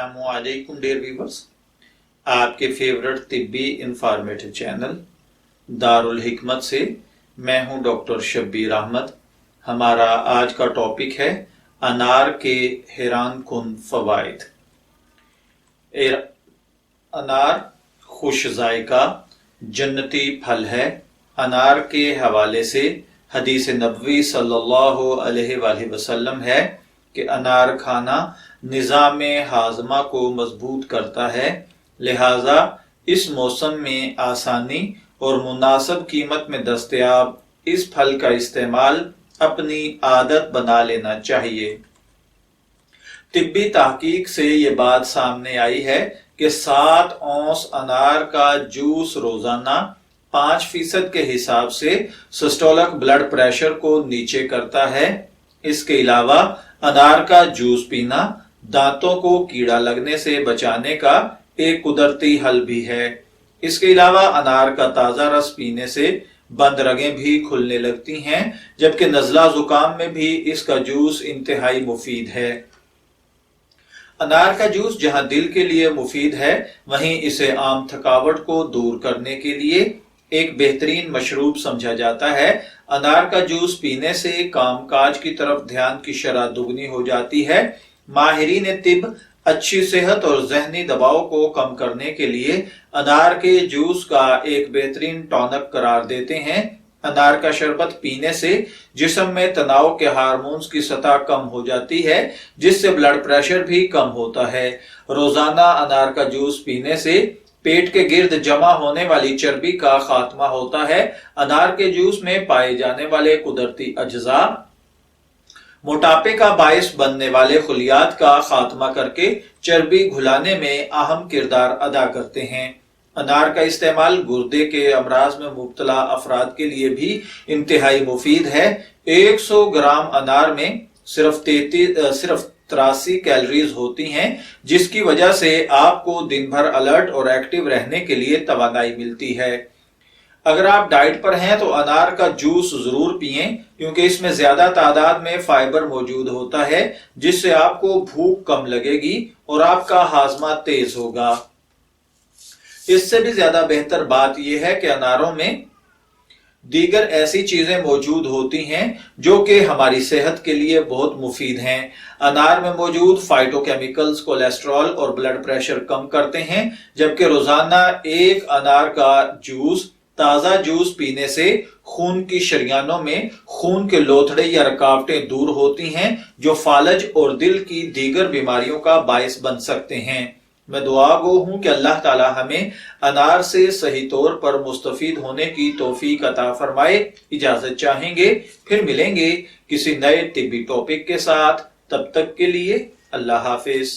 अस्सलामुअलैकुम dear viewers, आपके favourite तिब्बी informative channel Darul हिकमत से मैं हूं डॉक्टर शब्बीर अहमद। हमारा आज का टॉपिक है अनार के हैरान कुन फवाइद। अनार खुश जायका जन्नती फल है। अनार के हवाले से हदीस नबवी सल्लल्लाहु अलैहि वसल्लम है कि अनार खाना निज़ाम हाजमा को मजबूत करता है, लिहाजा इस मौसम में आसानी और मुनासिब कीमत में दस्तयाब इस फल का इस्तेमाल अपनी आदत बना लेना चाहिए। तिब्बी तहकीक से ये बात सामने आई है कि 7 औंस अनार का जूस रोजाना 5% के हिसाब से सिस्टोलिक ब्लड प्रेशर को नीचे करता है। इसके अलावा अनार का जूस पीना दांतों को कीड़ा लगने से बचाने का एक कुदरती हल भी है। इसके अलावा अनार का ताजा रस पीने से बंद रगें भी खुलने लगती हैं, जबकि नज़ला जुकाम में भी इसका जूस इंतहाई मुफीद है। अनार का जूस जहां दिल के लिए मुफीद है, वहीं इसे आम थकावट को दूर करने के लिए एक बेहतरीन मशरूब समझा जाता है। अनार का जूस पीने से कामकाज की तरफ ध्यान की शरह दुगनी हो जाती है। माहिरीन तिब अच्छी सेहत और जहनी दबाव को कम करने के लिए अनार के जूस का एक बेहतरीन टॉनिक करार देते हैं। अनार का शरबत पीने से जिस्म में तनाव के हार्मोन्स की सतह कम हो जाती है, जिससे ब्लड प्रेशर भी कम होता है। रोजाना अनार का जूस पीने से पेट के गिर्द जमा होने वाली चर्बी का खात्मा होता है। अनार के जूस में पाए जाने वाले कुदरती अज्जा मोटापे का बायस बनने वाले खुलियात का खात्मा करके चर्बी घुलाने में अहम किरदार अदा करते हैं। अनार का इस्तेमाल गुर्दे के अमराज में मुब्तला अफराद के लिए भी इंतहाई मुफीद है। 100 ग्राम अनार में सिर्फ 83 कैलोरीज होती हैं, जिसकी वजह से आपको दिन भर अलर्ट और एक्टिव रहने के लिए तवानाई मिलती है। अगर आप डाइट पर हैं तो अनार का जूस जरूर पिएं, क्योंकि इसमें ज्यादा तादाद में फाइबर मौजूद होता है, जिससे आपको भूख कम लगेगी और आपका हाजमा तेज होगा। इससे भी ज्यादा बेहतर बात यह है कि अनारों में दीगर ऐसी चीजें मौजूद होती हैं जो कि हमारी सेहत के लिए बहुत मुफीद हैं। अनार में मौजूद फाइटोकेमिकल्स कोलेस्ट्रॉल और ब्लड प्रेशर कम करते हैं, जबकि रोजाना एक अनार का जूस ताजा जूस पीने से खून की शरियानों में खून के लोथड़े या रुकावटें दूर होती हैं, जो फालज और दिल की दीगर बीमारियों का बायस बन सकते हैं। मैं दुआ गो हूं कि अल्लाह ताला हमें अनार से सही तौर पर मुस्तफीद होने की तौफीक अता फरमाए। इजाजत चाहेंगे, फिर मिलेंगे किसी नए तिब्बी टॉपिक के साथ। तब तक के लिए अल्लाह हाफिज।